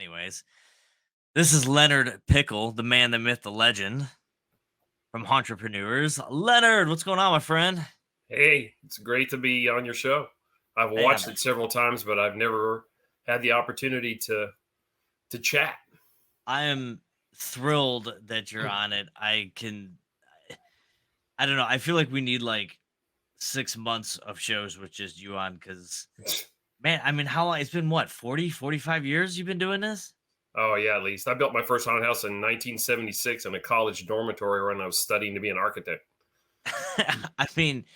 Anyways, this is Leonard Pickel, the man, the myth, the legend from Hauntreprenuers. Leonard, what's going on, my friend? Hey, it's great to be on your show. I've Man, watched it several times, but I've never had the opportunity to chat. I am thrilled that you're on it. I don't know. I feel like we need like 6 months of shows with just you on because, man, I mean, how long? It's been what, 40, 45 years you've been doing this? Oh yeah, at least I built my first haunted house in 1976 in a college dormitory when I was studying to be an architect. I mean,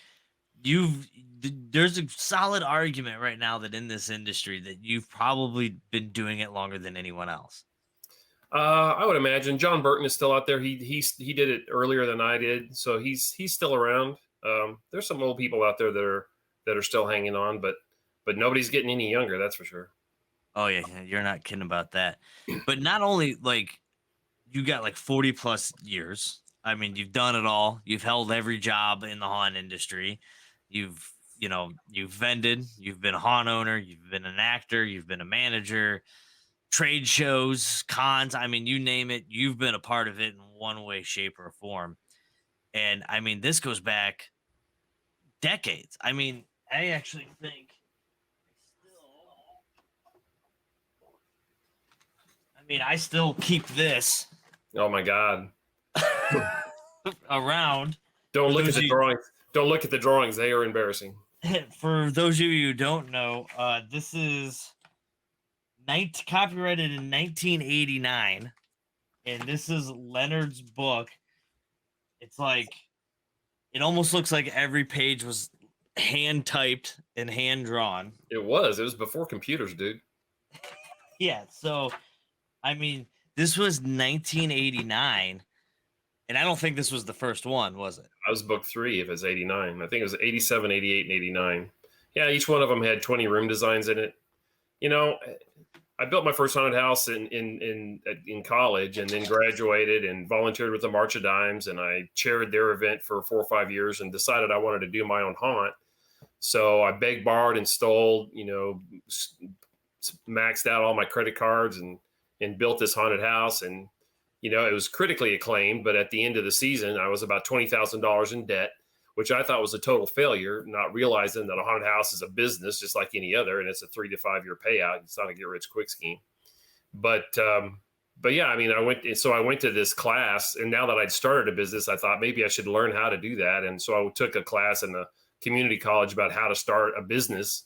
You've there's a solid argument right now that in this industry that you've probably been doing it longer than anyone else. I would imagine John Burton is still out there. He did it earlier than I did, so he's still around. There's some old people out there that are still hanging on, but nobody's getting any younger. That's for sure. Oh yeah, yeah, you're not kidding about that. But not only like you got like 40 plus years. I mean, you've done it all. You've held every job in the haunt industry. You've, you've vended, you've been a haunt owner, you've been an actor, you've been a manager, trade shows, cons. I mean, you name it, you've been a part of it in one way, shape, or form. And I mean, this goes back decades. I mean, I actually think I still keep this Oh my God! around. Don't For look at those of the you, drawings. Don't look at the drawings. They are embarrassing. for those of you who don't know, this is copyrighted in 1989, and this is Leonard's book. It's like it almost looks like every page was hand typed and hand drawn. It was before computers, dude. Yeah, so I mean, this was 1989, and I don't think this was the first one, was it? I was book 3 if it's 89. I think it was 87, 88, and 89. Yeah, each one of them had 20 room designs in it. You know, I built my first haunted house in college, and then graduated and volunteered with the March of Dimes, and I chaired their event for 4 or 5 years and decided I wanted to do my own haunt. So I begged, borrowed, and stole, maxed out all my credit cards and built this haunted house. And it was critically acclaimed, but at the end of the season, I was about $20,000 in debt, which I thought was a total failure, not realizing that a haunted house is a business just like any other, and it's a 3 to 5 year payout. It's not a get rich quick scheme. But yeah, I mean, I went to this class, and now that I'd started a business, I thought maybe I should learn how to do that. And so I took a class in the community college about how to start a business,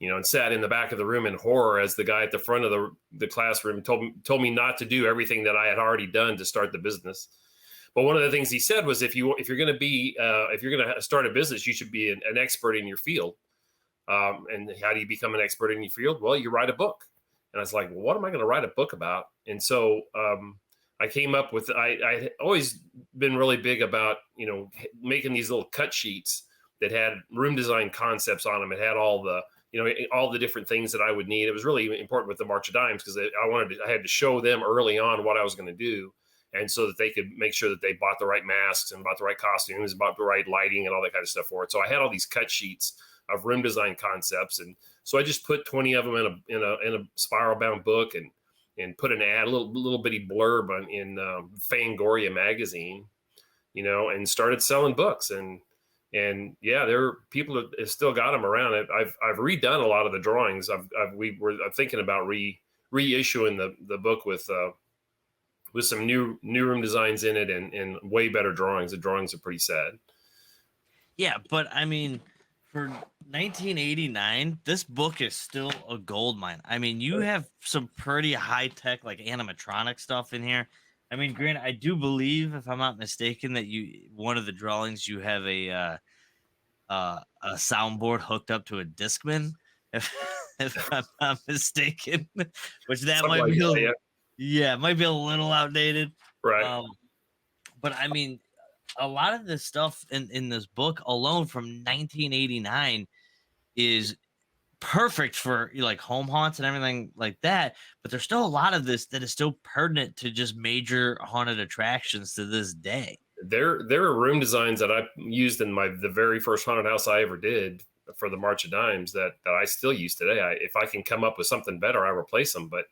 and sat in the back of the room in horror as the guy at the front of the classroom told me not to do everything that I had already done to start the business. But one of the things he said was, if you're going to start a business, you should be an expert in your field. And how do you become an expert in your field? Well, you write a book. And I was like, well, what am I going to write a book about? And so I came up with, I had always been really big about, making these little cut sheets that had room design concepts on them. It had all the different things that I would need. It was really important with the March of Dimes because I had to show them early on what I was going to do. And so that they could make sure that they bought the right masks and bought the right costumes, bought the right lighting and all that kind of stuff for it. So I had all these cut sheets of room design concepts. And so I just put 20 of them in a spiral bound book and put an ad, a little bitty blurb in Fangoria magazine, and started selling books. And yeah, there are people that have still got them around. I've redone a lot of the drawings. I'm thinking about reissuing the book with some new room designs in it and way better drawings. The drawings are pretty sad. Yeah, but I mean, for 1989, this book is still a gold mine. I mean, you have some pretty high tech, like animatronic stuff in here. I mean, granted, I do believe, if I'm not mistaken, that one of the drawings you have a soundboard hooked up to a Discman, if I'm not mistaken, which that Something might like be that, yeah. yeah, it might be a little outdated. Right. But I mean, a lot of the stuff in this book alone from 1989 is perfect for like home haunts and everything like that. But there's still a lot of this that is still pertinent to just major haunted attractions to this day. There are room designs that I used in the very first haunted house I ever did for the March of Dimes that I still use today. If I can come up with something better, I replace them. But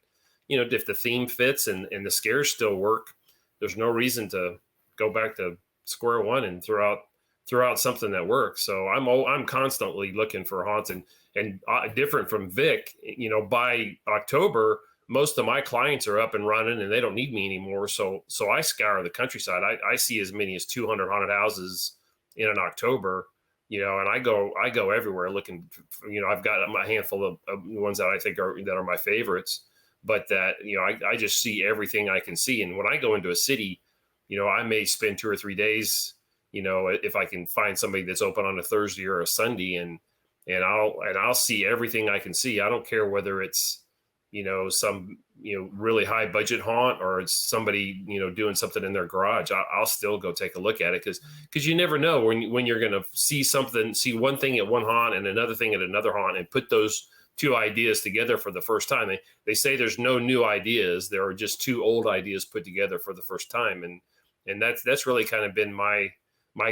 if the theme fits and the scares still work, there's no reason to go back to square one and throw out something that works. So I'm constantly looking for haunts, and different from Vick, by October, most of my clients are up and running and they don't need me anymore. So I scour the countryside. I see as many as 200 haunted houses in an October, and I go everywhere looking for, I've got a handful of ones that I think are my favorites, but that, I just see everything I can see. And when I go into a city, I may spend 2 or 3 days, if I can find somebody that's open on a Thursday or a Sunday, and I'll see everything I can see. I don't care whether it's, some, really high budget haunt, or it's somebody, doing something in their garage. I'll still go take a look at it, because you never know when you're going to see one thing at one haunt and another thing at another haunt, and put those two ideas together for the first time. They say there's no new ideas. There are just two old ideas put together for the first time. And that's really kind of been my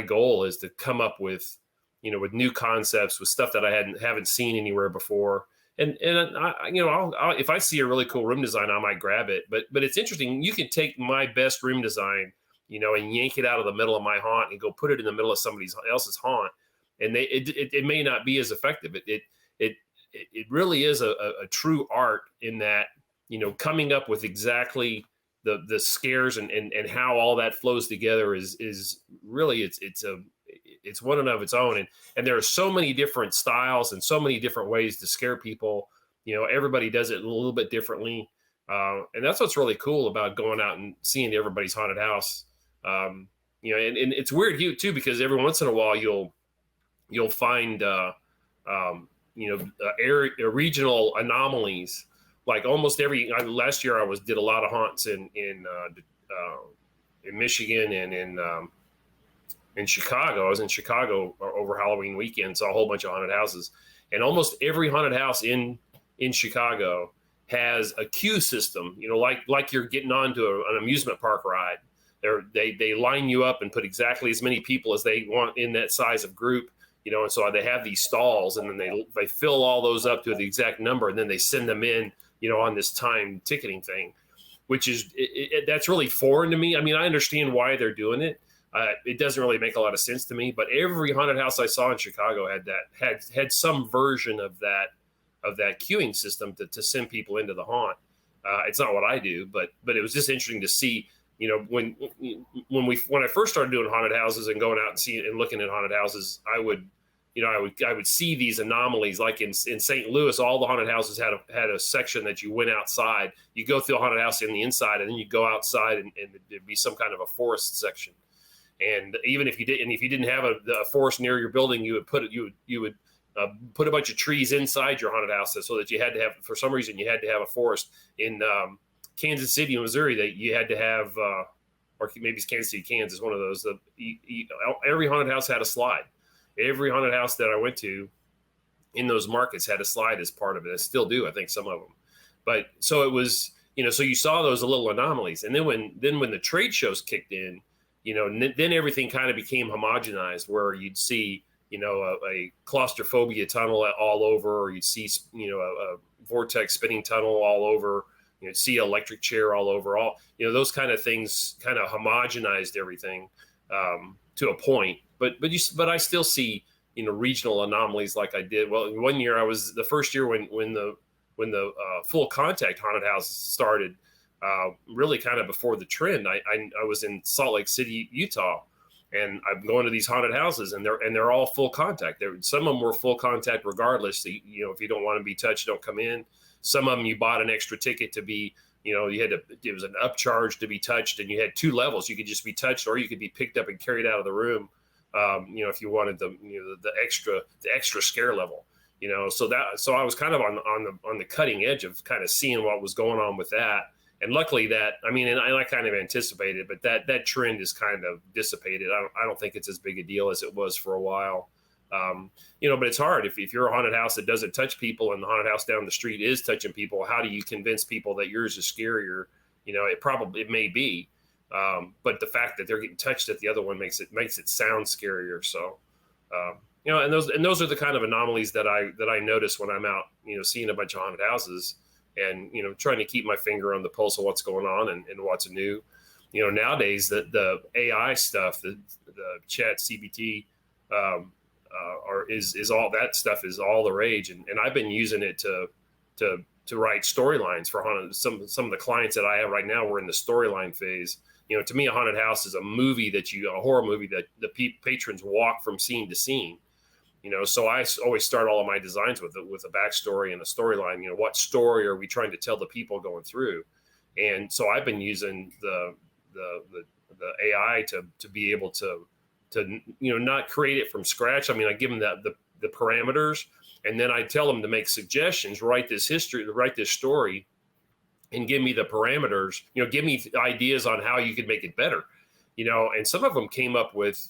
goal, is to come up with, with new concepts, with stuff that I haven't seen anywhere before. And I'll, if I see a really cool room design, I might grab it. But it's interesting. You can take my best room design, and yank it out of the middle of my haunt and go put it in the middle of somebody else's haunt, and it may not be as effective. It really is a true art in that, coming up with exactly the scares and how all that flows together is really, it's one and of its own. And there are so many different styles and so many different ways to scare people. Everybody does it a little bit differently. And that's what's really cool about going out and seeing everybody's haunted house. And it's weird too, because every once in a while you'll find, regional anomalies. Like almost last year I did a lot of haunts in Michigan and in Chicago. I was in Chicago over Halloween weekend, saw a whole bunch of haunted houses, and almost every haunted house in Chicago has a queue system. Like you're getting onto an amusement park ride. They line you up and put exactly as many people as they want in that size of group. And so they have these stalls, and then they fill all those up to the exact number, and then they send them in, on this time ticketing thing, which is that's really foreign to me. I mean, I understand why they're doing it. It doesn't really make a lot of sense to me. But every haunted house I saw in Chicago had some version of that queuing system to send people into the haunt. It's not what I do, but it was just interesting to see. When I first started doing haunted houses and going out and looking at haunted houses, I would see these anomalies. Like in St. Louis, all the haunted houses had a section that you went outside. You go through a haunted house in the inside, and then you go outside, and there'd be some kind of a forest section. And even if you didn't have a forest near your building, you would put a bunch of trees inside your haunted house, so that you had to have, for some reason, you had to have a forest. In Kansas City, Missouri, that you had to have, or maybe it's Kansas City, Kansas, one of those. Every haunted house had a slide. Every haunted house that I went to in those markets had a slide as part of it. I still do, I think, some of them. But so it was, so you saw those little anomalies. And then when the trade shows kicked in, then everything kind of became homogenized, where you'd see, a claustrophobia tunnel all over, or you'd see, a vortex spinning tunnel all over. You'd see electric chair all over. Those kind of things kind of homogenized everything to a point. But I still see, regional anomalies like I did. Well, one year the first year when the full contact haunted houses started, really kind of before the trend. I was in Salt Lake City, Utah, and I'm going to these haunted houses, and they're all full contact. Some of them were full contact regardless. So, if you don't want to be touched, don't come in. Some of them you bought an extra ticket to be, it was an upcharge to be touched, and you had two levels. You could just be touched, or you could be picked up and carried out of the room. If you wanted the extra scare level, so I was kind of on the cutting edge of kind of seeing what was going on with that. And luckily and I kind of anticipated, but that trend is kind of dissipated. I don't think it's as big a deal as it was for a while. But it's hard if you're a haunted house that doesn't touch people, and the haunted house down the street is touching people. How do you convince people that yours is scarier? It may be, but the fact that they're getting touched at the other one makes it sound scarier. So, and those are the kind of anomalies that I notice when I'm out, seeing a bunch of haunted houses. and, you know, trying to keep my finger on the pulse of what's going on and what's new. You know, nowadays the AI stuff, the chat CBT, is all that stuff is all the rage. And I've been using it to write storylines for haunted. Some of the clients that I have right now, we're in the storyline phase. You know, to me, a haunted house is a movie a horror movie that the patrons walk from scene to scene. You know, so I always start all of my designs with a backstory and a storyline. You know, what story are we trying to tell the people going through? And so I've been using the AI to be able to you know, not create it from scratch. I mean, I give them the parameters, and then I tell them to make suggestions, write this story, and give me the parameters. You know, give me ideas on how you could make it better. You know, and some of them came up with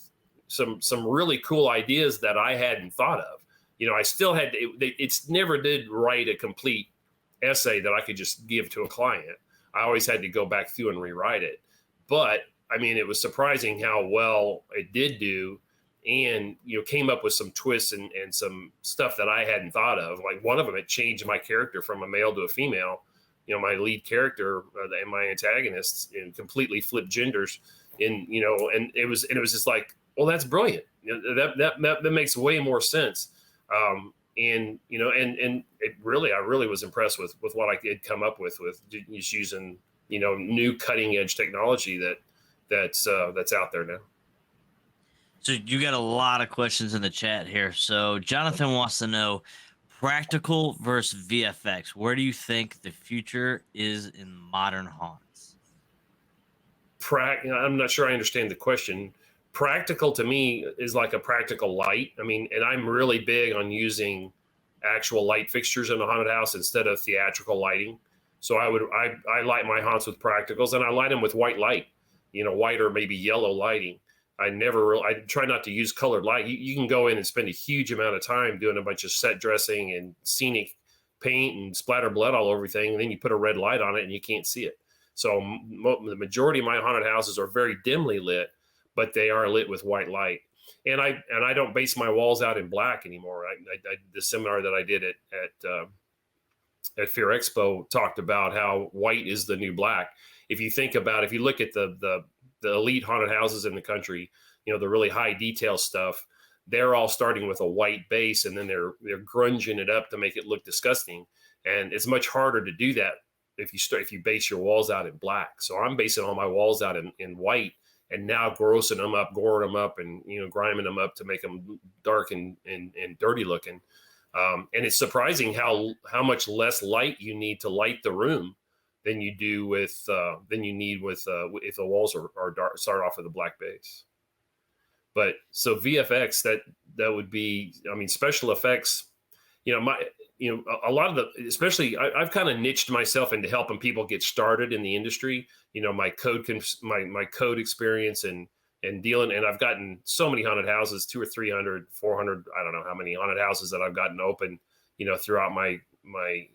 some really cool ideas that I hadn't thought of. You know, I still had it's never did write a complete essay that I could just give to a client. I always had to go back through and rewrite it. But I mean, it was surprising how well it did do, and, you know, came up with some twists and some stuff that I hadn't thought of. Like one of them, it changed my character from a male to a female. You know, my lead character and my antagonists, and completely flipped genders. And, you know, and it was just like, well, that's brilliant. You know, that makes way more sense. And, you know, and it really, I really was impressed with what I did come up with just using, you know, new cutting edge technology that's out there now. So you got a lot of questions in the chat here. So Jonathan wants to know practical versus VFX. Where do you think the future is in modern haunts? I'm not sure I understand the question. Practical to me is like a practical light. I mean, and I'm really big on using actual light fixtures in a haunted house instead of theatrical lighting. So I light my haunts with practicals, and I light them with white light, you know, white or maybe yellow lighting. I try not to use colored light. You can go in and spend a huge amount of time doing a bunch of set dressing and scenic paint and splatter blood all over everything, and then you put a red light on it and you can't see it. So the majority of my haunted houses are very dimly lit, but they are lit with white light. And I don't base my walls out in black anymore. The seminar that I did at Fear Expo talked about how white is the new black. If you look at the elite haunted houses in the country, you know, the really high detail stuff, they're all starting with a white base, and then they're grunging it up to make it look disgusting. And it's much harder to do that if you base your walls out in black. So I'm basing all my walls out in white, and now grossing them up, goring them up, and, you know, griming them up to make them dark and dirty looking. And it's surprising how much less light you need to light the room than you do if the walls are dark, start off with a black base. But so VFX, that would be, I mean, special effects, you know, a lot of especially I've kind of niched myself into helping people get started in the industry. You know, my code experience and dealing, and I've gotten so many haunted houses, 200 or 300, 400, I don't know how many haunted houses that I've gotten open, you know, throughout my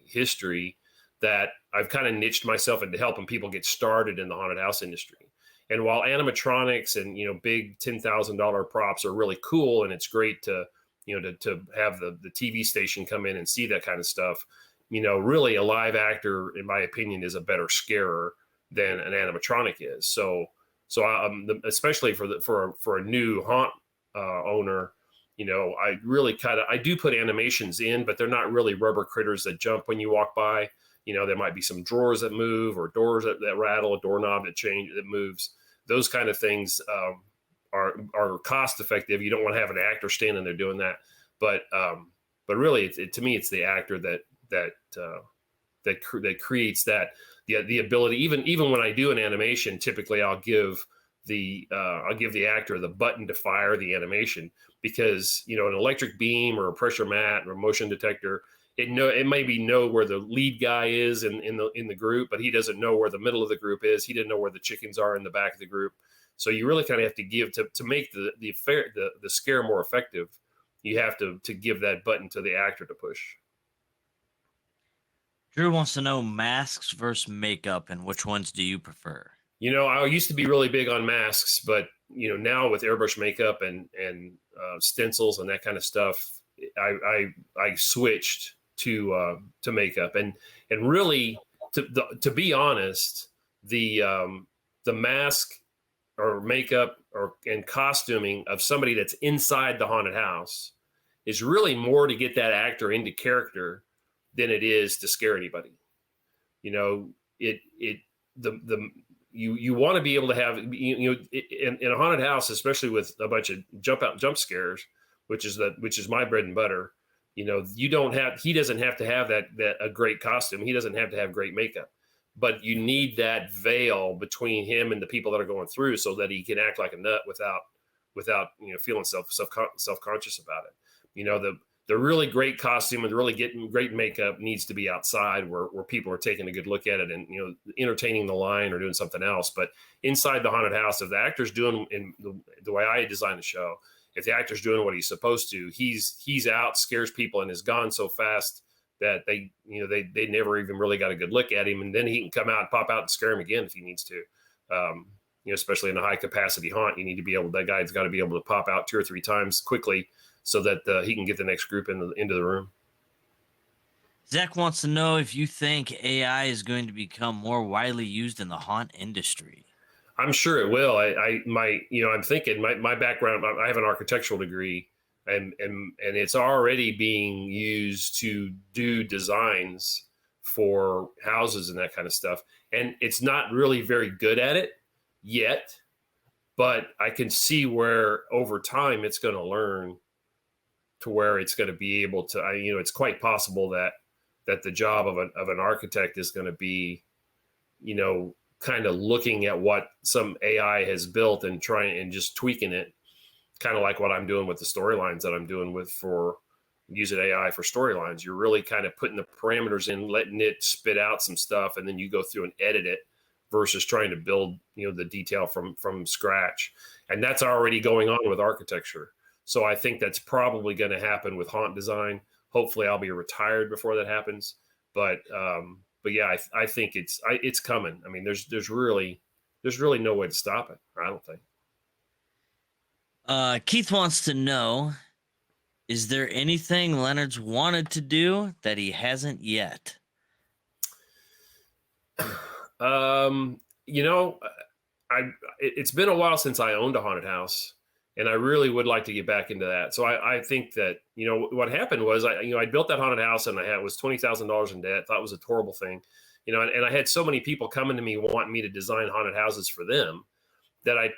history, that I've kind of niched myself into helping people get started in the haunted house industry. And while animatronics and, you know, big $10,000 props are really cool, and it's great to, you know, to have the TV station come in and see that kind of stuff, you know, really a live actor, in my opinion, is a better scarer than an animatronic is. So especially for a new haunt owner, you know, I do put animations in, but they're not really rubber critters that jump when you walk by. You know, there might be some drawers that move, or doors that rattle, a doorknob that moves. Those kind of things are cost effective. You don't want to have an actor standing there doing that, but really, to me, it's the actor that creates that the ability. Even when I do an animation, typically I'll give the actor the button to fire the animation, because, you know, an electric beam or a pressure mat or a motion detector, it maybe know where the lead guy is in the group, but he doesn't know where the middle of the group is. He didn't know where the chickens are in the back of the group. So you really kind of have to give to make the scare more effective. You have to give that button to the actor to push. Drew wants to know masks versus makeup, and which ones do you prefer? You know, I used to be really big on masks, but, you know, now with airbrush makeup and stencils and that kind of stuff, I switched to makeup. And really, to be honest, the mask or makeup and costuming of somebody that's inside the haunted house is really more to get that actor into character than it is to scare anybody. You know, you want to be able to have, in a haunted house, especially with a bunch of jump scares, which is my bread and butter. He doesn't have to have that a great costume. He doesn't have to have great makeup, but you need that veil between him and the people that are going through so that he can act like a nut without feeling self-conscious about it. The really great costume and the really getting great makeup needs to be outside where people are taking a good look at it and, entertaining the line or doing something else. But inside the haunted house, if the actor's doing in the way I design the show, if the actor's doing what he's supposed to, he's out, scares people, and is gone so fast that they never even really got a good look at him. And then he can come out, pop out and scare him again if he needs to. Especially in a high capacity haunt, that guy's got to be able to pop out 2 or 3 times quickly so that he can get the next group into the room. Zach wants to know if you think AI is going to become more widely used in the haunt industry. I'm sure it will. I'm thinking my background, I have an architectural degree, and it's already being used to do designs for houses and that kind of stuff. And it's not really very good at it yet, but I can see where over time it's going to learn to where it's going to be able to, it's quite possible that the job of an architect is going to be, kind of looking at what some AI has built and trying and just tweaking it, kind of like what I'm doing with the storylines that I'm doing for using AI for storylines. You're really kind of putting the parameters in, letting it spit out some stuff, and then you go through and edit it versus trying to build, the detail from scratch. And that's already going on with architecture. So I think that's probably going to happen with haunt design. Hopefully I'll be retired before that happens. But yeah, I think it's coming. I mean, there's really no way to stop it. I don't think. Keith wants to know, is there anything Leonard's wanted to do that he hasn't yet? It's been a while since I owned a haunted house, and I really would like to get back into that. So I think that, what happened was I built that haunted house and it was $20,000 in debt. Thought it was a horrible thing, and I had so many people coming to me wanting me to design haunted houses for them that I,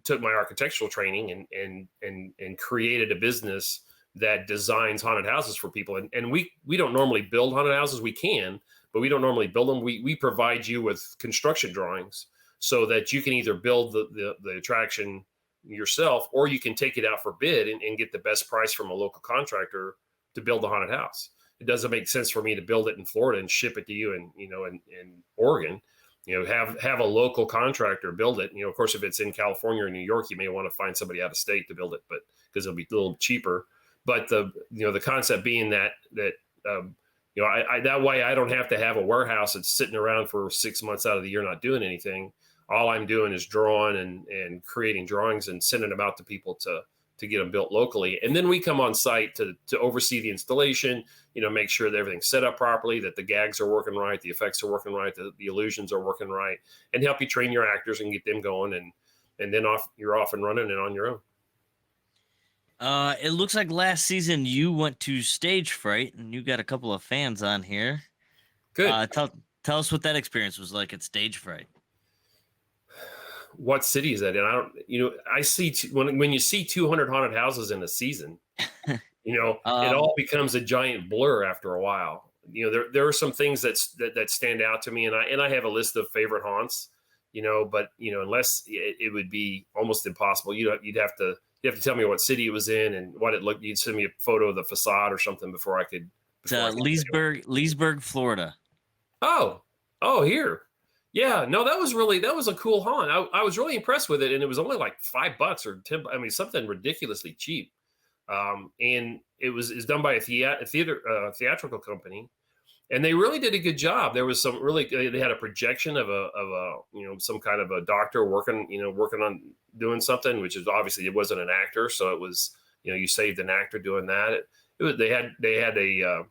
took my architectural training and created a business that designs haunted houses for people. And we don't normally build haunted houses. We can, but we don't normally build them. We provide you with construction drawings so that you can either build the attraction yourself, or you can take it out for bid and get the best price from a local contractor to build the haunted house. It doesn't make sense for me to build it in Florida and ship it to you in Oregon. Have a local contractor build it. Of course, if it's in California or New York, you may want to find somebody out of state to build it, but because it'll be a little cheaper. But the concept being that that way I don't have to have a warehouse that's sitting around for 6 months out of the year not doing anything. All I'm doing is drawing and creating drawings and sending them out to people to get them built locally. And then we come on site to oversee the installation, make sure that everything's set up properly, that the gags are working right, the effects are working right, the illusions are working right, and help you train your actors and get them going. And then you're off and running and on your own. It looks like last season you went to Stage Fright and you got a couple of fans on here. Good. Tell us what that experience was like at Stage Fright. What city is that in? I don't, I see when you see 200 haunted houses in a season, it all becomes a giant blur after a while. There are some things that stand out to me, and I have a list of favorite haunts, but unless it would be almost impossible. You'd have to tell me what city it was in and what it looked. You'd send me a photo of the facade or something before I could. Leesburg, Florida. Oh, here. Yeah, no, that was a cool haunt. I was really impressed with it, and it was only like $5 or $10. I mean, something ridiculously cheap. And it's done by a theatrical company, and they really did a good job. There was they had a projection of a some kind of a doctor working on doing something, which is obviously it wasn't an actor, so it was you saved an actor doing that. They had a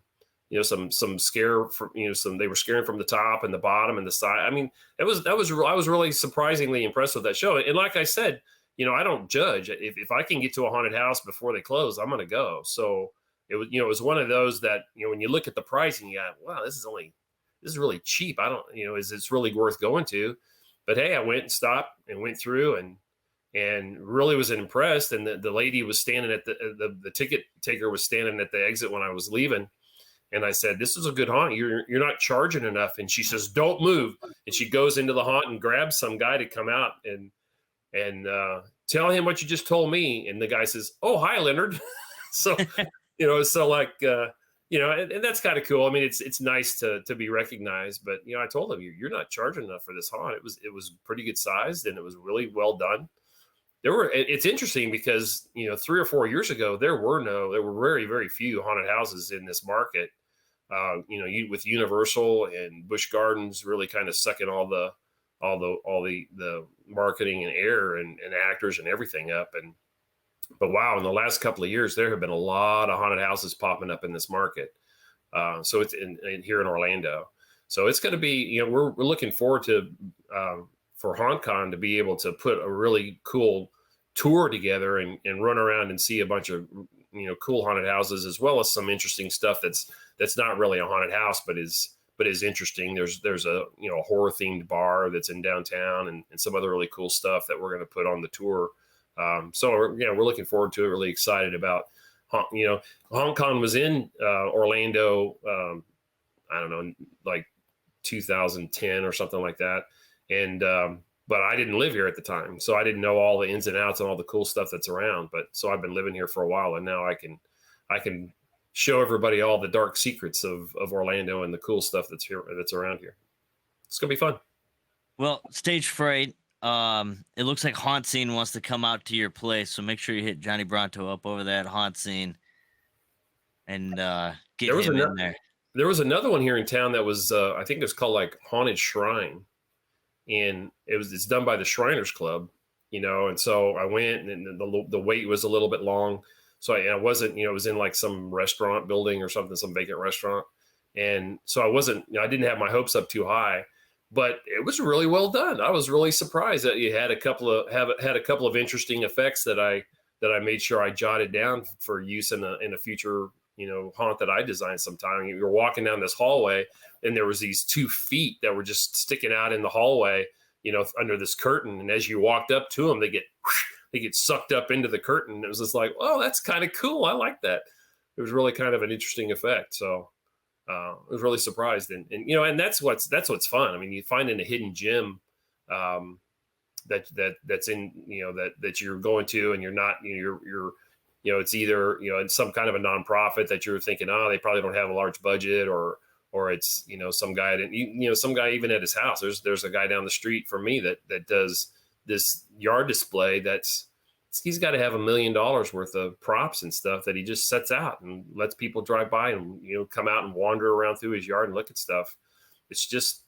some scare from, they were scaring from the top and the bottom and the side. I mean, I was really surprisingly impressed with that show. And like I said, I don't judge. If I can get to a haunted house before they close, I'm going to go. So it was one of those that, when you look at the pricing, you got, wow, this is really cheap. I don't, is it's really worth going to? But hey, I went and stopped and went through and really was impressed. And the lady was standing at the ticket taker was standing at the exit when I was leaving. And I said, this is a good haunt. You're not charging enough. And she says, don't move. And she goes into the haunt and grabs some guy to come out and tell him what you just told me. And the guy says, oh, hi, Leonard. So, so like, and that's kind of cool. I mean, it's nice to be recognized, but I told him, you're not charging enough for this haunt. It was pretty good sized and it was really well done. It's interesting because, 3 or 4 years ago, there were very, very few haunted houses in this market. With Universal and Busch Gardens really kind of sucking all the marketing and air and actors and everything up. But wow, in the last couple of years, there have been a lot of haunted houses popping up in this market. So it's here in Orlando. So it's going to be, we're looking forward to, for HauntCon to be able to put a really cool tour together and run around and see a bunch of, cool haunted houses, as well as some interesting stuff that's not really a haunted house, but is interesting. There's a, horror themed bar that's in downtown and some other really cool stuff that we're going to put on the tour. So we're looking forward to it. Really excited about, HauntCon was in Orlando. I don't know, like 2010 or something like that. And, but I didn't live here at the time, so I didn't know all the ins and outs and all the cool stuff that's around. But so I've been living here for a while, and now I can show everybody all the dark secrets of Orlando and the cool stuff that's around here. It's gonna be fun. Well, Stage Fright, it looks like Haunt Scene wants to come out to your place, so make sure you hit Johnny Bronto up over that Haunt Scene and get him in there. There was another one here in town that was I think it was called like Haunted Shrine, and it's done by the Shriners Club, and so I went, and the wait was a little bit long, so I wasn't, it was in like some restaurant building or something, some vacant restaurant, and so I didn't have my hopes up too high, but it was really well done. I was really surprised that you had a couple of interesting effects that I made sure I jotted down for use in a future haunt that I designed sometime. You were walking down this hallway and there was these 2 feet that were just sticking out in the hallway, under this curtain. And as you walked up to them, they get sucked up into the curtain. And it was just like, oh, that's kind of cool. I like that. It was really kind of an interesting effect. So I was really surprised. And that's what's fun. I mean, you find in a hidden gem, that's in, that you're going to, and you're not, you're it's either, it's some kind of a nonprofit that you're thinking, oh, they probably don't have a large budget, or it's, some guy some guy even at his house. There's a guy down the street from me that does this yard display he's got to have $1 million worth of props and stuff that he just sets out and lets people drive by and, come out and wander around through his yard and look at stuff. It's just,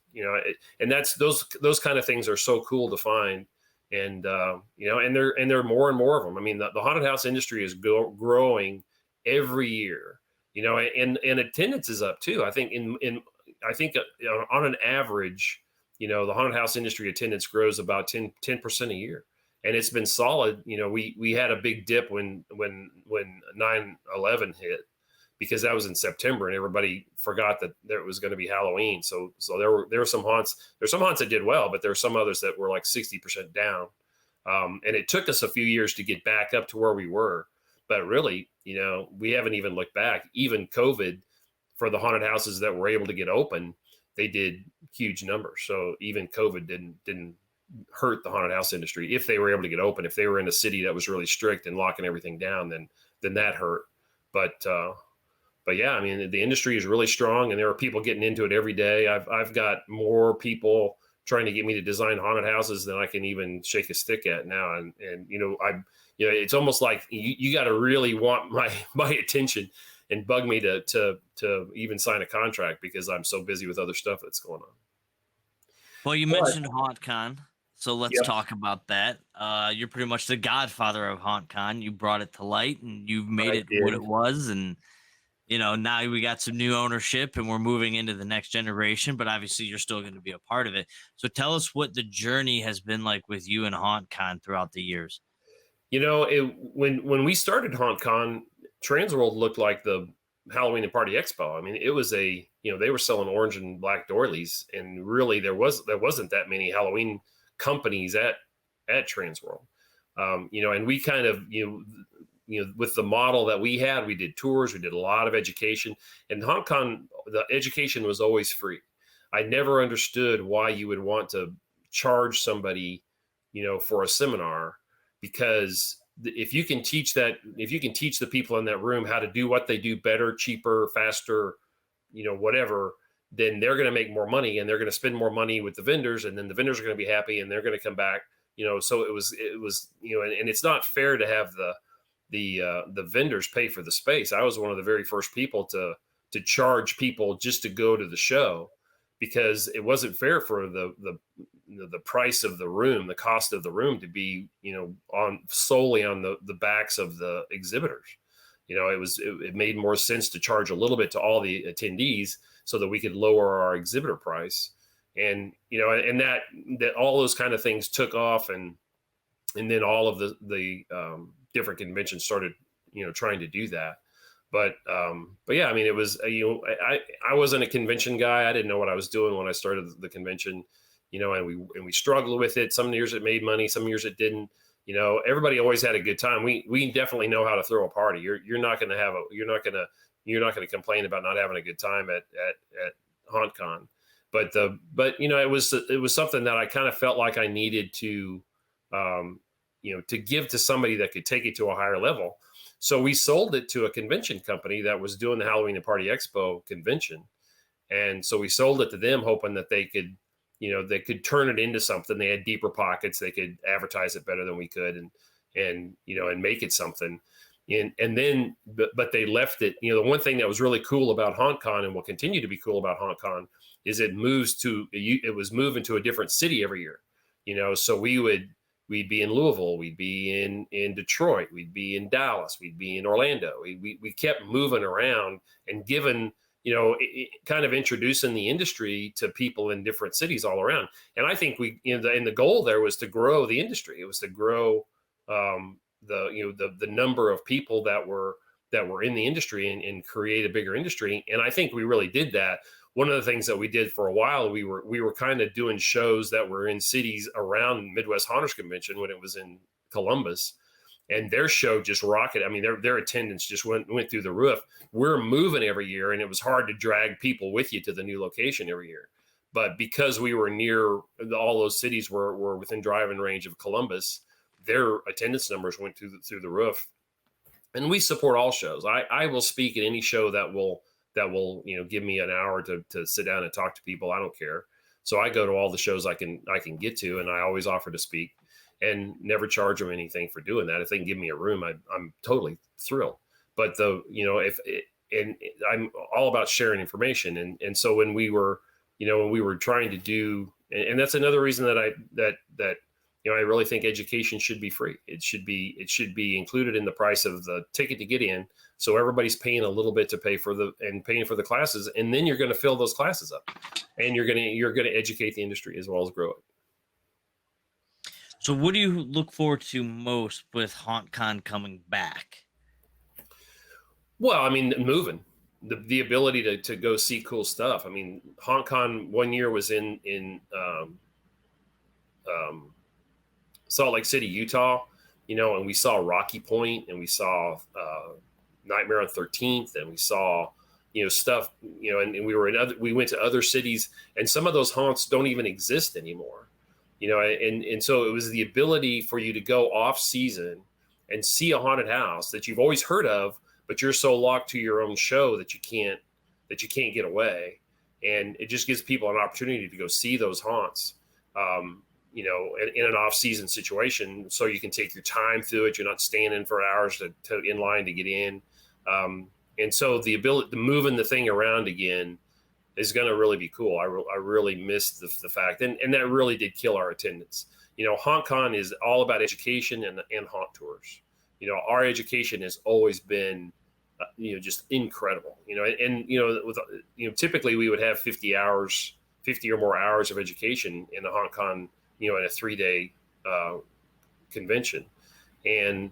and that's, those kind of things are so cool to find. And, and there are more and more of them. I mean, the haunted house industry is growing every year, and attendance is up too. I think on an average, the haunted house industry attendance grows about 10% a year. And it's been solid. We had a big dip when 9/11 hit, because that was in September and everybody forgot that there was going to be Halloween. So there were some haunts. There's some haunts that did well, but there are some others that were like 60% down. And it took us a few years to get back up to where we were. But really, we haven't even looked back. Even COVID, for the haunted houses that were able to get open, they did huge numbers. So even COVID didn't hurt the haunted house industry if they were able to get open. If they were in a city that was really strict and locking everything down, then that hurt. But yeah, I mean, the industry is really strong, and there are people getting into it every day. I've got more people trying to get me to design haunted houses than I can even shake a stick at now. And it's almost like you got to really want my attention and bug me to even sign a contract, because I'm so busy with other stuff that's going on. Well, you mentioned HauntCon, so let's talk about that. You're pretty much the godfather of HauntCon. You brought it to light, and you've made it what it was. And Now we got some new ownership and we're moving into the next generation, but obviously you're still going to be a part of it. So tell us what the journey has been like with you and HauntCon throughout the years. When we started HauntCon, Transworld looked like the Halloween and Party Expo. I mean, it was they were selling orange and black doilies, and really there wasn't that many Halloween companies at Transworld. And we kind of with the model that we had, we did tours, we did a lot of education, and HauntCon, the education was always free. I never understood why you would want to charge somebody, for a seminar, because if you can teach the people in that room how to do what they do better, cheaper, faster, whatever, then they're going to make more money, and they're going to spend more money with the vendors, and then the vendors are going to be happy, and they're going to come back. So it was and it's not fair to have the vendors pay for the space. I was one of the very first people to charge people just to go to the show, because it wasn't fair for the price of the room, the cost of the room, to be on solely on the backs of the exhibitors. It made more sense to charge a little bit to all the attendees so that we could lower our exhibitor price. And and that all those kind of things took off, and then all of the different conventions started trying to do that. But yeah, I mean, it was I wasn't a convention guy. I didn't know what I was doing when I started the convention, and we struggled with it. Some years it made money, some years it didn't. Everybody always had a good time. We definitely know how to throw a party. You're not going to complain about not having a good time at HauntCon. But it was something that I kind of felt like I needed to to give to somebody that could take it to a higher level. So we sold it to a convention company that was doing the Halloween and Party Expo convention. And so we sold it to them, hoping that they could turn it into something. They had deeper pockets. They could advertise it better than we could, and make it something. And then, but they left it. The one thing that was really cool about HauntCon, and will continue to be cool about HauntCon, is it was moving to a different city every year. So we'd be in Louisville, we'd be in Detroit, we'd be in Dallas, we'd be in Orlando. We kept moving around and giving, kind of introducing the industry to people in different cities all around. And I think the goal there was to grow the industry. It was to grow the number of people that were in the industry, and create a bigger industry. And I think we really did that. One of the things that we did for a while, we were kind of doing shows that were in cities around Midwest Haunters Convention when it was in Columbus, and their show just rocketed. I mean, their attendance just went through the roof. We're moving every year, and it was hard to drag people with you to the new location every year. But because we were near, all those cities were within driving range of Columbus, their attendance numbers went through the roof. And we support all shows. I will speak at any show that will give me an hour to sit down and talk to people. I don't care. So I go to all the shows I can get to, and I always offer to speak, and never charge them anything for doing that. If they can give me a room, I'm totally thrilled. But I'm all about sharing information. And so when we were trying to do, and that's another reason that I really think education should be free. It should be included in the price of the ticket to get in. So everybody's paying a little bit to paying for the classes, and then you're going to fill those classes up, and you're going to educate the industry as well as grow it. So what do you look forward to most with HauntCon coming back? Well, I mean, moving, the ability to go see cool stuff. I mean, HauntCon one year was in Salt Lake City, Utah, and we saw Rocky Point, and we saw Nightmare on 13th, and we saw stuff, and we went to other cities, and some of those haunts don't even exist anymore, and so it was the ability for you to go off season and see a haunted house that you've always heard of, but you're so locked to your own show that you can't get away. And it just gives people an opportunity to go see those haunts, in an off-season situation, so you can take your time through it. You're not standing for hours to in line to get in. And so the ability to moving the thing around again is going to really be cool. I really missed the fact, and that really did kill our attendance. HauntCon is all about education and haunt tours. Our education has always been just incredible, and with, typically we would have 50 or more hours of education in a haunt con, in a 3-day convention. And,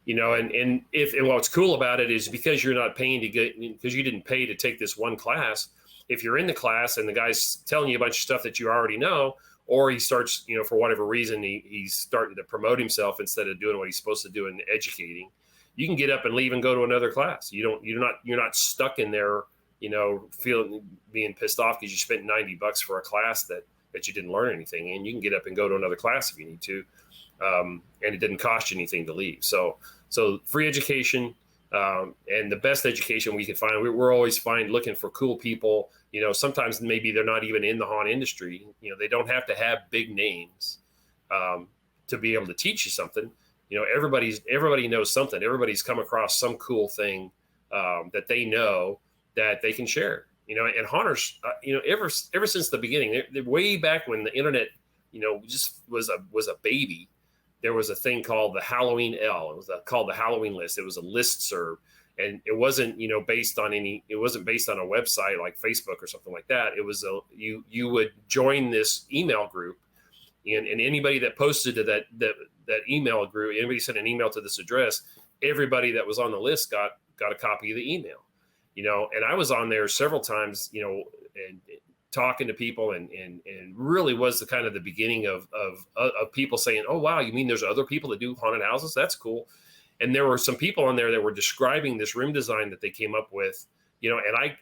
and what's cool about it is because you're not paying because you didn't pay to take this one class. If you're in the class and the guy's telling you a bunch of stuff that you already know, or he starts, for whatever reason, he's starting to promote himself instead of doing what he's supposed to do and educating, you can get up and leave and go to another class. You're not stuck in there, being pissed off because you spent $90 for a class that you didn't learn anything in. You can get up and go to another class if you need to. And it didn't cost you anything to leave. So free education, and the best education we could find. We're always looking for cool people. Sometimes maybe they're not even in the haunt industry. They don't have to have big names to be able to teach you something. Everybody knows something. Everybody's come across some cool thing that they know that they can share. And haunters, ever since the beginning, way back when the internet, just was a baby. There was a thing called the Halloween L. It was called the Halloween list. It was a listserv, and it wasn't, based on a website like Facebook or something like that. It was you would join this email group, and anybody that posted to that email group, anybody sent an email to this address, everybody that was on the list got a copy of the email, and I was on there several times, and talking to people, and really was the kind of the beginning of people saying, oh, wow, you mean there's other people that do haunted houses? That's cool. And there were some people on there that were describing this room design that they came up with, and I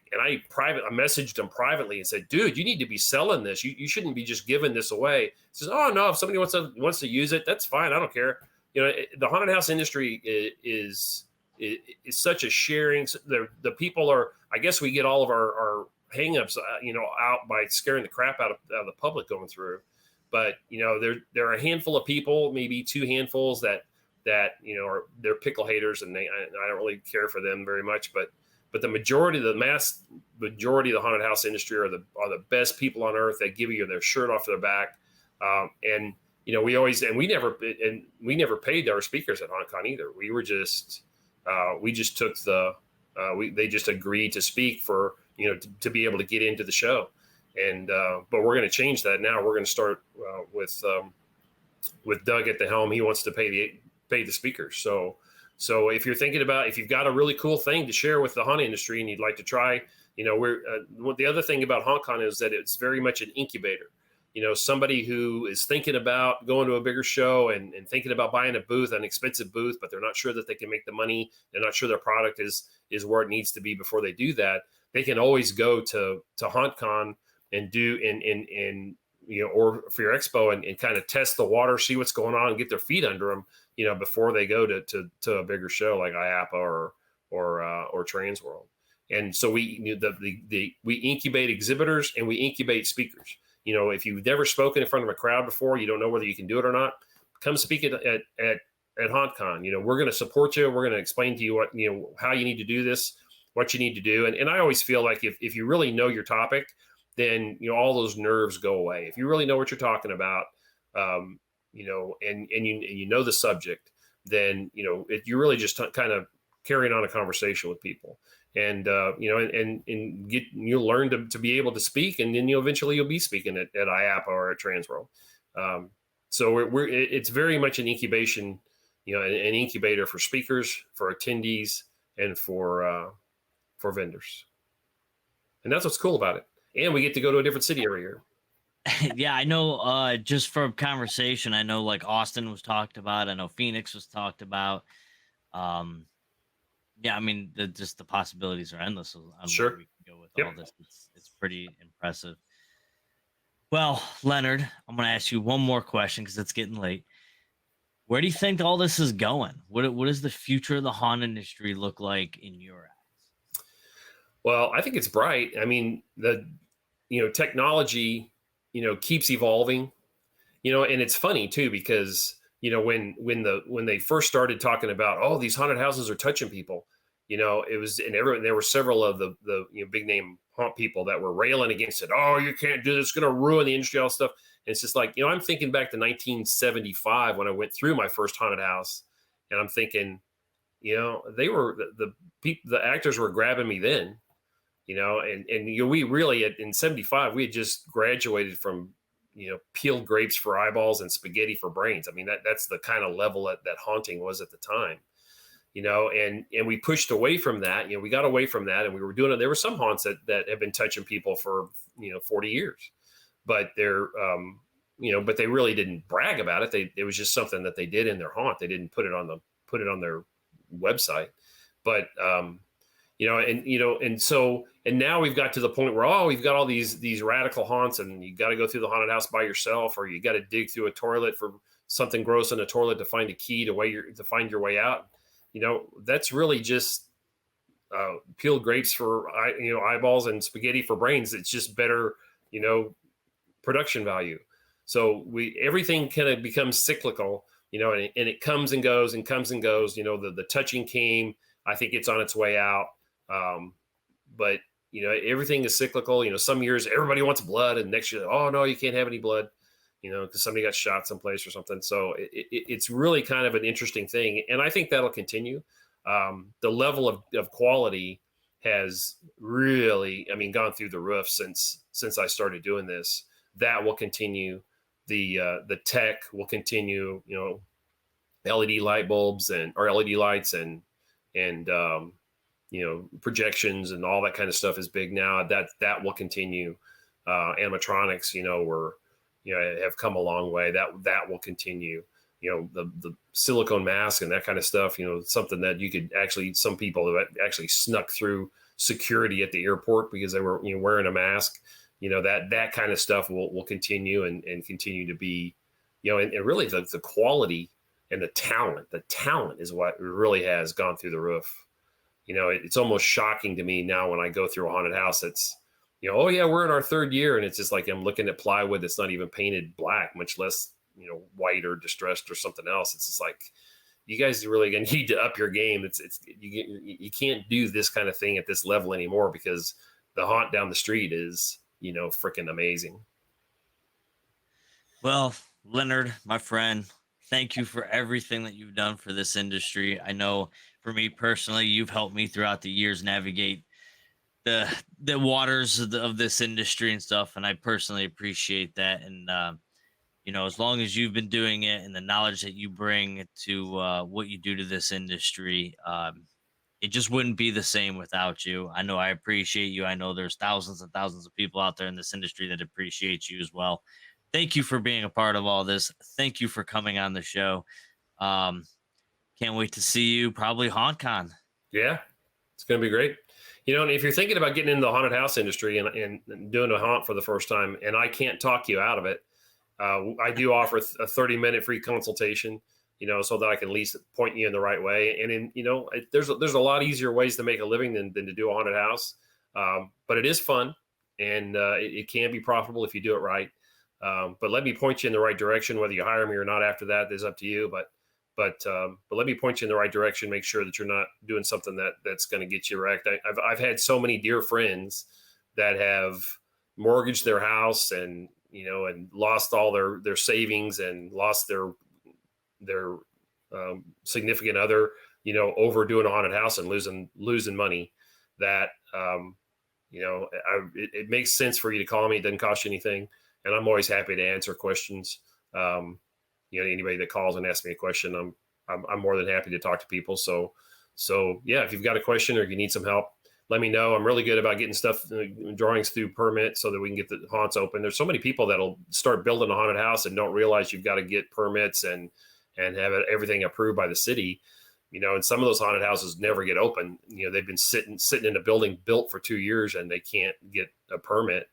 messaged them privately and said, dude, you need to be selling this. You shouldn't be just giving this away. He says, oh no, if somebody wants to use it, that's fine. I don't care. The haunted house industry is such a sharing. The people are, I guess we get all of our hangups, out by scaring the crap out of the public going through. But, there are a handful of people, maybe 2 handfuls that they're pickle haters, and I don't really care for them very much. But the majority of the haunted house industry are the best people on earth. That give you their shirt off their back. And, we never paid our speakers at HauntCon either. We just took they just agreed to speak for, to be able to get into the show. And, but we're going to change that now. We're going to start with Doug at the helm. He wants to pay the speakers. So if you're thinking about, if you've got a really cool thing to share with the haunt industry and you'd like to try, the other thing about HauntCon is that it's very much an incubator. Somebody who is thinking about going to a bigger show and thinking about buying an expensive booth, but they're not sure that they can make the money. They're not sure their product is where it needs to be before they do that. They can always go to HauntCon and do or Fear Expo and kind of test the water, see what's going on, and get their feet under them, before they go to a bigger show like IAAPA or Trans World. And so we incubate exhibitors and we incubate speakers. If you've never spoken in front of a crowd before, you don't know whether you can do it or not, come speak at HauntCon. We're going to support you. We're going to explain to you what, how you need to do this, what you need to do. And I always feel like if you really know your topic, then, all those nerves go away. If you really know what you're talking about, and you know the subject, then, you're really just kind of carrying on a conversation with people. And, you'll learn to be able to speak, and then you'll be speaking at IAAPA or at Trans World. So it's very much an incubation, an incubator for speakers, for attendees, and for vendors. And that's what's cool about it. And we get to go to a different city every year. Yeah, I know, just from conversation, I know like Austin was talked about. I know Phoenix was talked about. Yeah, I mean, just the possibilities are endless. Sure. Where we can go with all this. It's pretty impressive. Well, Leonard, I'm going to ask you one more question because it's getting late. Where do you think all this is going? What does the future of the haunt industry look like in your eyes? Well, I think it's bright. I mean, technology, keeps evolving, and it's funny too, because, when they first started talking about, oh, these haunted houses are touching people, it was, and there were several of the big name haunt people that were railing against it. Oh, you can't do this. It's going to ruin the industry, all stuff. And it's just like, I'm thinking back to 1975 when I went through my first haunted house, and I'm thinking, they were the people, the actors were grabbing me then, and we really in 75, we had just graduated from, peeled grapes for eyeballs and spaghetti for brains. I mean, that's the kind of level that haunting was at the time, and we pushed away from that. We got away from that, and we were doing it. There were some haunts that have been touching people for, 40 years, but but they really didn't brag about it. It was just something that they did in their haunt. They didn't put it on their website. But and now we've got to the point where, we've got all these radical haunts, and you got to go through the haunted house by yourself, or you got to dig through a toilet for something gross in a toilet to find a key to find your way out. That's really just peeled grapes for eyeballs and spaghetti for brains. It's just better, production value. So everything kind of becomes cyclical, and it comes and goes and comes and goes. The touching came. I think it's on its way out. But everything is cyclical. Some years everybody wants blood, and next year, oh no, you can't have any blood, because somebody got shot someplace or something. So it's really kind of an interesting thing, and I think that'll continue. The level of quality has really, gone through the roof since I started doing this. That will continue. The tech will continue. LED light bulbs or LED lights and projections and all that kind of stuff is big now. That will continue. Animatronics, have come a long way. That will continue. The silicone mask and that kind of stuff. Something that you could some people have actually snuck through security at the airport because they were wearing a mask. That kind of stuff will continue and continue to be, and really the quality and the talent is what really has gone through the roof. It's almost shocking to me now when I go through a haunted house. It's, oh yeah, we're in our third year. And it's just like, I'm looking at plywood that's not even painted black, much less, white or distressed or something else. It's just like, you guys are really going to need to up your game. You can't do this kind of thing at this level anymore because the haunt down the street is, freaking amazing. Well, Leonard, my friend, thank you for everything that you've done for this industry. I know for me personally, you've helped me throughout the years navigate the waters of this industry and stuff, and I personally appreciate that. And as long as you've been doing it and the knowledge that you bring to what you do to this industry, it just wouldn't be the same without you. I know I appreciate you. I know there's thousands and thousands of people out there in this industry that appreciate you as well. Thank you for being a part of all this. Thank you for coming on the show. Can't wait to see you probably HauntCon. Yeah, it's going to be great. And if you're thinking about getting into the haunted house industry and doing a haunt for the first time, and I can't talk you out of it, I do offer a 30-minute free consultation, so that I can at least point you in the right way. And there's a lot easier ways to make a living than to do a haunted house. But it is fun, and it can be profitable if you do it right. But let me point you in the right direction. Whether you hire me or not after that is up to you. But let me point you in the right direction. Make sure that you're not doing something that's going to get you wrecked. I've had so many dear friends that have mortgaged their house and lost all their savings and lost their significant other, over doing a haunted house and losing money. That it makes sense for you to call me. It doesn't cost you anything, and I'm always happy to answer questions. Anybody that calls and asks me a question, I'm more than happy to talk to people. So yeah, if you've got a question or if you need some help, let me know. I'm really good about getting stuff, drawings through permit so that we can get the haunts open. There's so many people that'll start building a haunted house and don't realize you've got to get permits and have everything approved by the city. And some of those haunted houses never get open. They've been sitting in a building built for 2 years and they can't get a permit,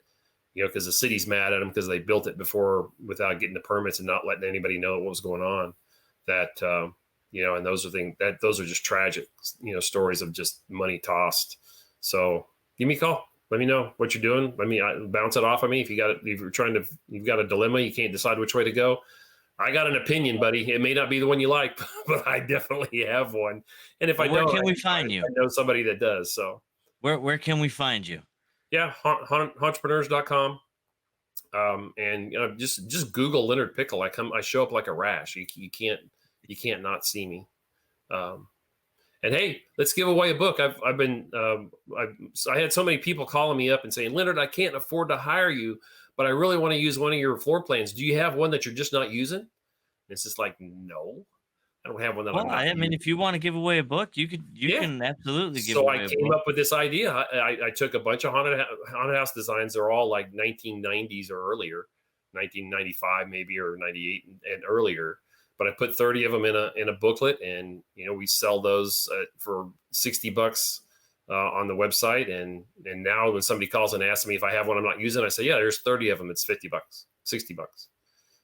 because the city's mad at them because they built it before without getting the permits and not letting anybody know what was going on. And those are just tragic, stories of just money tossed. So give me a call. Let me know what you're doing. Let me bounce it off of me. If you've got a dilemma, you can't decide which way to go. I got an opinion, buddy. It may not be the one you like, but I definitely have one. And if where can we find you? I know somebody that does. So where can we find you? Yeah, Hauntreprenuers.com. And just Google Leonard Pickel. I show up like a rash. You can't not see me. And hey, let's give away a book. I've been I had so many people calling me up and saying, Leonard, I can't afford to hire you, but I really want to use one of your floor plans. Do you have one that you're just not using? And it's just like, no, I don't have one that I'm Well, not I mean, using. if you want to give away a book, you Yeah. can absolutely give So I away a came book. up with this idea. I took a bunch of haunted house designs. They're all like 1990s or earlier, 1995 maybe, or 98 and earlier. But I put 30 of them in a booklet, and we sell those for $60 on the website. And now when somebody calls and asks me if I have one I'm not using, I say, yeah, there's 30 of them. It's $50, $60. Well,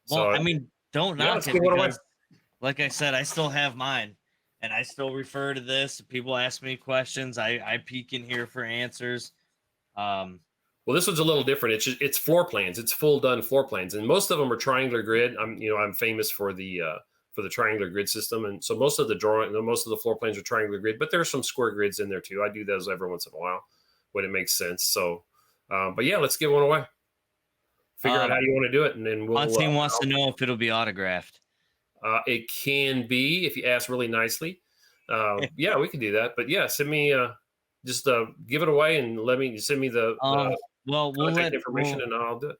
So I mean, don't yeah, knock let's it give one away. because, like I said, I still have mine, and I still refer to this. People ask me questions. I peek in here for answers. Um, Well, this one's a little different. It's floor plans. It's full done floor plans, and most of them are triangular grid. I'm famous for the triangular grid system, and so most of the floor plans are triangular grid, but there's some square grids in there too. I do those every once in a while when it makes sense. So, but yeah, let's give one away. Figure out how um, you want to do it, and then we'll. Hunting wants to know if it'll be autographed. It can be if you ask really nicely. Yeah, we can do that. But yeah, send me just give it away and let me send me the Well, contact information, and I'll do it.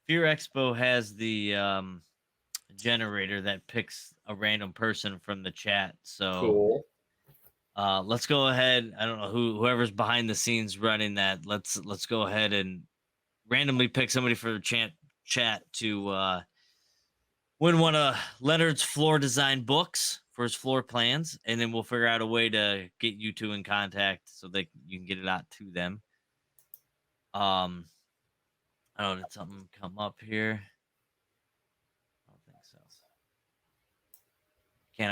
Fear Expo has the generator that picks a random person from the chat. So Cool. let's go ahead. I don't know whoever's behind the scenes running that. Let's go ahead and randomly pick somebody for the chat to win one of Leonard's floor design books for his floor plans, and then we'll figure out a way to get you two in contact so that you can get it out to them. I don't know, did something come up here? I don't think so.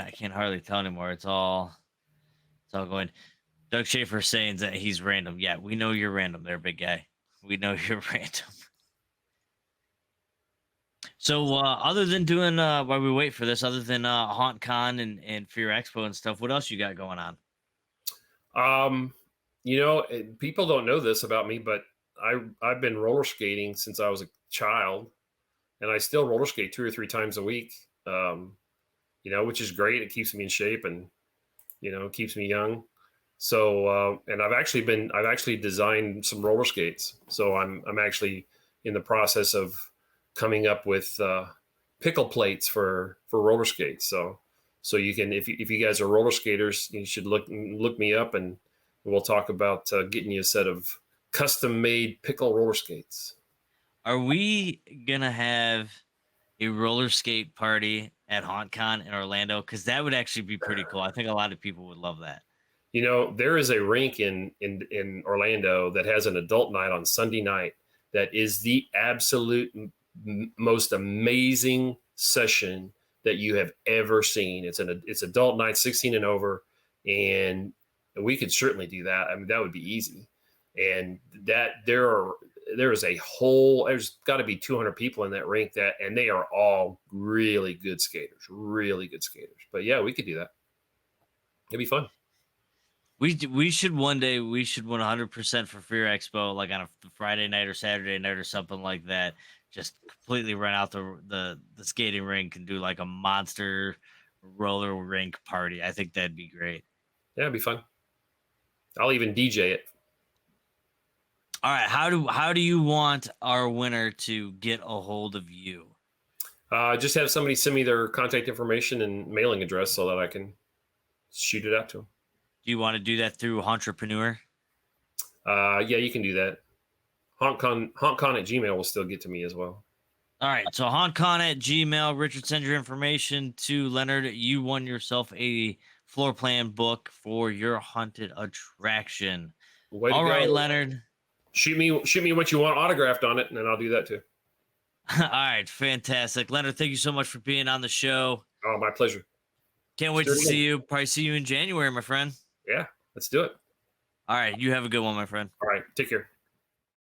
I can't hardly tell anymore. It's all going. Doug Schaefer saying that he's random. Yeah, we know you're random there, big guy. We know you're random. So other than doing while we wait for this, other than HauntCon and Fear Expo and stuff, what else you got going on? People don't know this about me, but I've been roller skating since I was a child, and I still roller skate 2 or 3 times a week. Which is great. It keeps me in shape, and it keeps me young. So and I've actually designed some roller skates. So I'm actually in the process of coming up with pickle plates for roller skates. So you can, if you guys are roller skaters, you should look me up, and we'll talk about getting you a set of custom made pickle roller skates. Are we gonna have a roller skate party at HauntCon in Orlando? Because that would actually be pretty cool. I think a lot of people would love that. There is a rink in Orlando that has an adult night on Sunday night that is the absolute most amazing session that you have ever seen. It's adult night, 16 and over, and we could certainly do that. I mean, that would be easy. And that there's got to be 200 people in that rink, and they are all really good skaters. But yeah, we could do that. It'd be fun. We should one day, we should 100% for Fear Expo, like on a Friday night or Saturday night or something like that. Just completely rent out the skating rink and do like a monster roller rink party. I think that'd be great. Yeah, it'd be fun. I'll even DJ it. All right, how do you want our winner to get a hold of you? Just have somebody send me their contact information and mailing address so that I can shoot it out to them. Do you want to do that through Hauntreprenuer? Yeah, you can do that. HauntCon at Gmail will still get to me as well. All right, so HauntCon at Gmail. Richard, send your information to Leonard. You won yourself a floor plan book for your haunted attraction. All right, Leonard. Shoot me what you want autographed on it, and then I'll do that too. All right, fantastic. Leonard, thank you so much for being on the show. Oh, my pleasure. Can't wait to see you. Probably see you in January, my friend. Yeah, let's do it. All right, you have a good one, my friend. All right, take care.